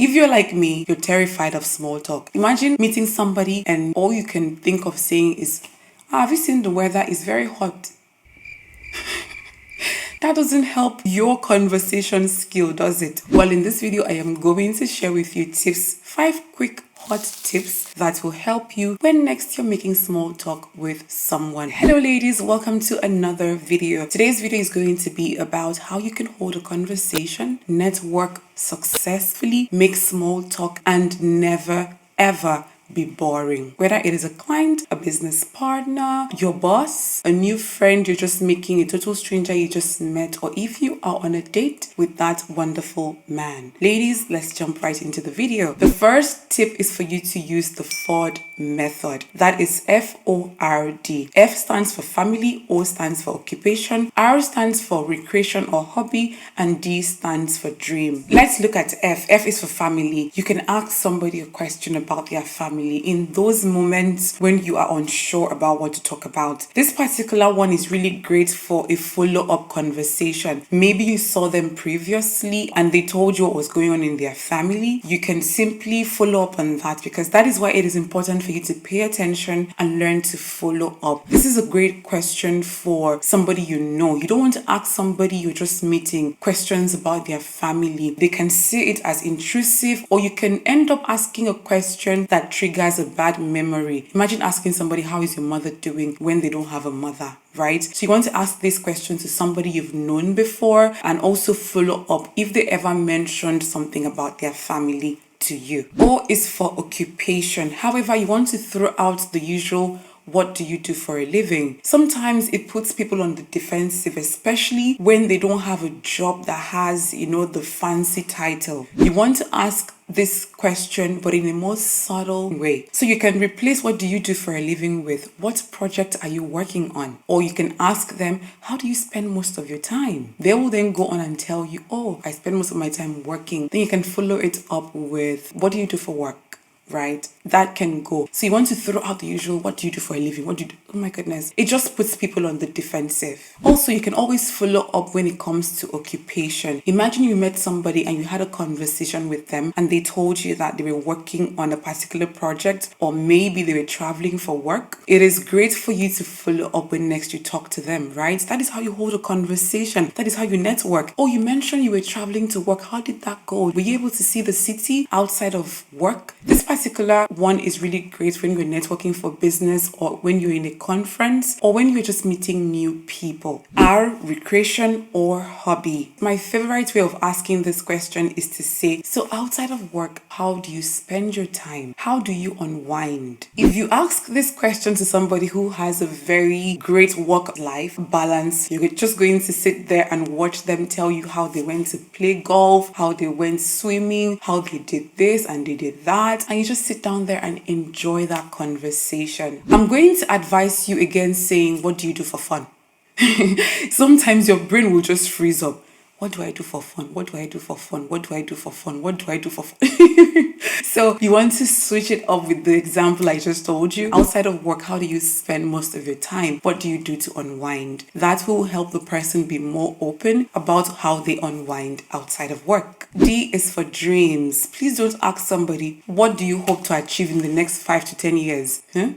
If you're like me, you're terrified of small talk. Imagine meeting somebody and all you can think of saying is, have you seen the weather? It's very hot. That doesn't help your conversation skill, does it? Well, in this video, I am going to share with you tips, 5 quick hot tips that will help you when next you're making small talk with someone. Hello ladies, welcome to another video. Today's video is going to be about how you can hold a conversation, network successfully, make small talk, and never ever be boring. Whether it is a client, a business partner, your boss, a new friend you're just making, a total stranger you just met, or if you are on a date with that wonderful man. Ladies, let's jump right into the video. The first tip is for you to use the Ford method. That is FORD. F stands for family, O stands for occupation, R stands for recreation or hobby, and D stands for dream. Let's look at F. F is for family. You can ask somebody a question about their family in those moments when you are unsure about what to talk about. This particular one is really great for a follow-up conversation. Maybe you saw them previously and they told you what was going on in their family. You can simply follow up on that because that is why it is important for you to pay attention and learn to follow up. This is a great question for somebody you know. You don't want to ask somebody you're just meeting questions about their family. They can see it as intrusive, or you can end up asking a question that triggers a bad memory. Imagine asking somebody, how is your mother doing, when they don't have a mother, right? So you want to ask this question to somebody you've known before and also follow up if they ever mentioned something about their family to you. O is for occupation. However, you want to throw out the usual, what do you do for a living? Sometimes it puts people on the defensive, especially when they don't have a job that has, the fancy title. You want to ask this question, but in a more subtle way. So you can replace what do you do for a living with what project are you working on? Or you can ask them, how do you spend most of your time? They will then go on and tell you, oh, I spend most of my time working. Then you can follow it up with, what do you do for work? Right? That can go. So you want to throw out the usual, what do you do for a living? What do you do? Oh my goodness. It just puts people on the defensive. Also, you can always follow up when it comes to occupation. Imagine you met somebody and you had a conversation with them and they told you that they were working on a particular project, or maybe they were traveling for work. It is great for you to follow up when next you talk to them, right? That is how you hold a conversation. That is how you network. Oh, you mentioned you were traveling to work. How did that go? Were you able to see the city outside of work? This particular one is really great when you're networking for business, or when you're in a conference, or when you're just meeting new people. R, recreation or hobby. My favorite way of asking this question is to say, so outside of work, how do you spend your time? How do you unwind? If you ask this question to somebody who has a very great work-life balance, you're just going to sit there and watch them tell you how they went to play golf, how they went swimming, how they did this and they did that, and you just sit down there and enjoy that conversation. I'm going to advise you against saying, what do you do for fun? Sometimes your brain will just freeze up. What do I do for fun? What do I do for fun? What do I do for fun? What do I do for fun? So you want to switch it up with the example I just told you. Outside of work, how do you spend most of your time? What do you do to unwind? That will help the person be more open about how they unwind outside of work. D is for dreams. Please don't ask somebody, what do you hope to achieve in the next 5 to 10 years? Huh?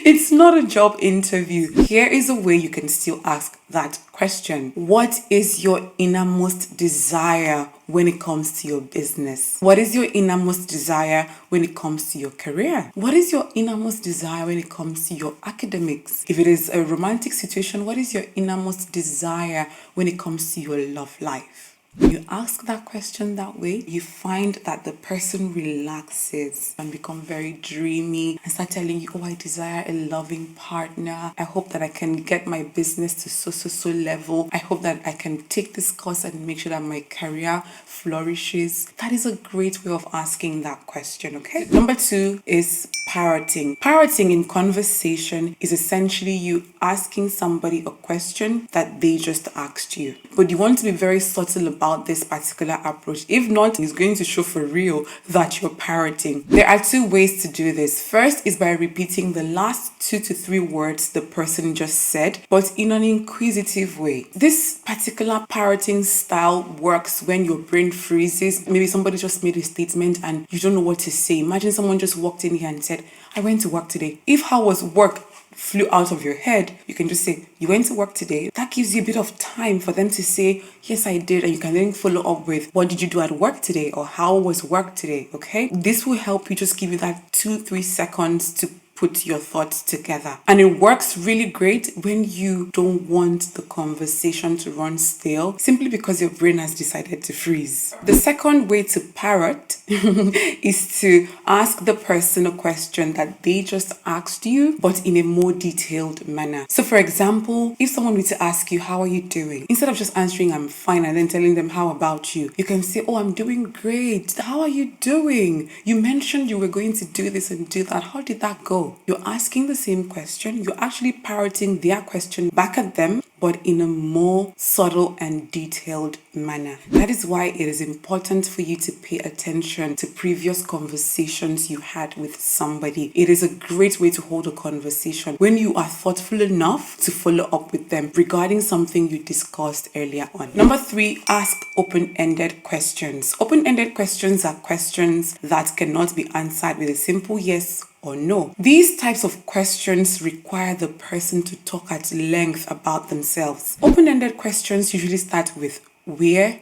It's not a job interview. Here is a way you can still ask that question. What is your innermost desire when it comes to your business? What is your innermost desire when it comes to your career? What is your innermost desire when it comes to your academics? If it is a romantic situation, what is your innermost desire when it comes to your love life? When you ask that question that way, you find that the person relaxes and become very dreamy and start telling you, oh, I desire a loving partner. I hope that I can get my business to so level. I hope that I can take this course and make sure that my career flourishes. That is a great way of asking that question, okay? Number 2 is parroting. Parroting in conversation is essentially you asking somebody a question that they just asked you. But you want to be very subtle about this particular approach. If not, it's going to show for real that you're parroting. There are 2 ways to do this. First is by repeating the last 2 to 3 words the person just said, but in an inquisitive way. This particular parroting style works when your brain freezes. Maybe somebody just made a statement and you don't know what to say. Imagine someone just walked in here and said, I went to work today. If how was work flew out of your head, you can just say, you went to work today. That gives you a bit of time for them to say, yes, I did. And you can then follow up with, what did you do at work today? Or how was work today? Okay. This will help you just give you that 2-3 seconds to put your thoughts together. And it works really great when you don't want the conversation to run stale, simply because your brain has decided to freeze. The second way to parrot is to ask the person a question that they just asked you, but in a more detailed manner. So for example, if someone were to ask you, how are you doing? Instead of just answering, I'm fine, and then telling them, how about you? You can say, oh, I'm doing great. How are you doing? You mentioned you were going to do this and do that. How did that go? You're asking the same question. You're actually parroting their question back at them, but in a more subtle and detailed manner. That is why it is important for you to pay attention to previous conversations you had with somebody. It is a great way to hold a conversation when you are thoughtful enough to follow up with them regarding something you discussed earlier on. Number 3, ask open-ended questions. Open-ended questions are questions that cannot be answered with a simple yes or no. These types of questions require the person to talk at length about themselves. Open-ended questions usually start with where,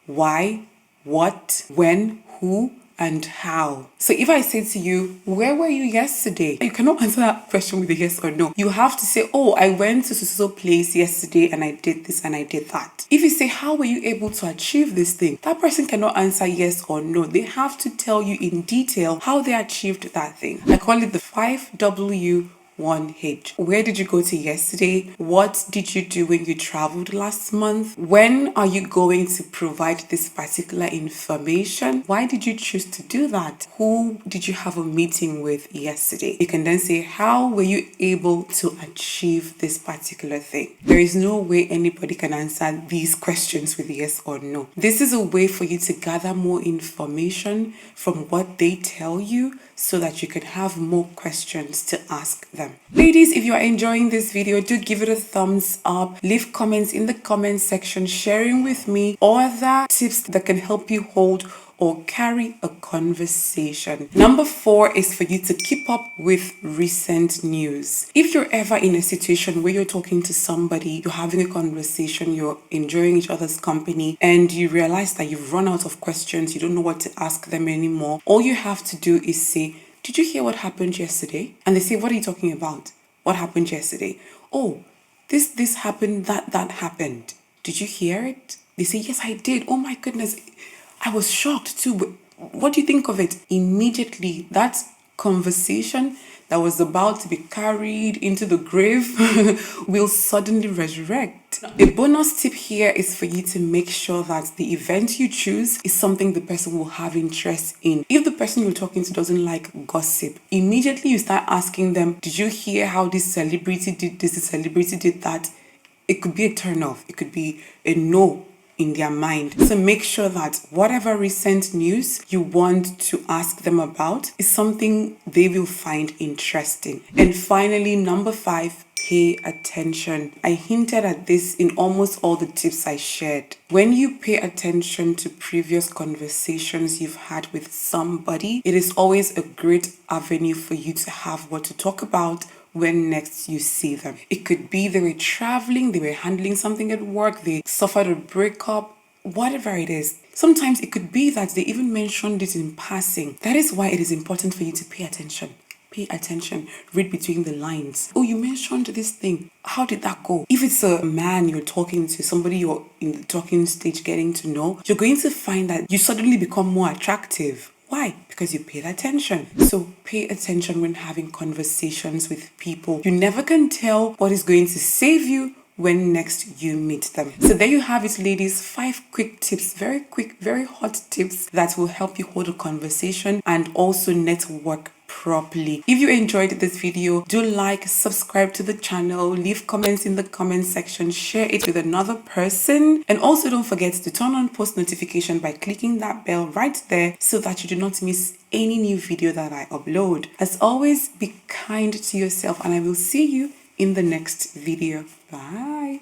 why, what, when, who, and how. So if I say to you, where were you yesterday? You cannot answer that question with a yes or no. You have to say, oh, I went to so place yesterday and I did this and I did that. If you say, how were you able to achieve this thing? That person cannot answer yes or no. They have to tell you in detail how they achieved that thing. I call it the 5W 1H. Where did you go to yesterday? What did you do when you traveled last month? When are you going to provide this particular information? Why did you choose to do that? Who did you have a meeting with yesterday? You can then say, how were you able to achieve this particular thing? There is no way anybody can answer these questions with yes or no. This is a way for you to gather more information from what they tell you so that you can have more questions to ask them. Ladies, if you are enjoying this video, do give it a thumbs up. Leave comments in the comment section sharing with me other tips that can help you hold or carry a conversation. Number 4 is for you to keep up with recent news. If you're ever in a situation where you're talking to somebody, you're having a conversation, you're enjoying each other's company, and you realize that you've run out of questions, you don't know what to ask them anymore, all you have to do is say, did you hear what happened yesterday? And they say, what are you talking about? What happened yesterday? Oh, this happened, that happened. Did you hear it? They say, yes, I did. Oh my goodness. I was shocked too. But what do you think of it? Immediately, that conversation that was about to be carried into the grave will suddenly resurrect. A bonus tip here is for you to make sure that the event you choose is something the person will have interest in. If the person you're talking to doesn't like gossip, immediately you start asking them, did you hear how this celebrity did this, this celebrity did that? It could be a turn off. It could be a no in their mind. So make sure that whatever recent news you want to ask them about is something they will find interesting. And finally, number 5, pay attention. I hinted at this in almost all the tips I shared. When you pay attention to previous conversations you've had with somebody, it is always a great avenue for you to have what to talk about when next you see them. It could be they were traveling, they were handling something at work, they suffered a breakup, whatever it is. Sometimes it could be that they even mentioned it in passing. That is why it is important for you to pay attention. Pay attention. Read between the lines. Oh, you mentioned this thing. How did that go? If it's a man you're talking to, somebody you're in the talking stage getting to know, you're going to find that you suddenly become more attractive. Why? Because you paid attention. So pay attention when having conversations with people. You never can tell what is going to save you when next you meet them. So there you have it, ladies. 5 quick tips, very quick, very hot tips that will help you hold a conversation and also network properly. If you enjoyed this video, do like, subscribe to the channel, leave comments in the comment section, share it with another person, and also don't forget to turn on post notification by clicking that bell right there so that you do not miss any new video that I upload. As always, be kind to yourself, and I will see you in the next video. Bye.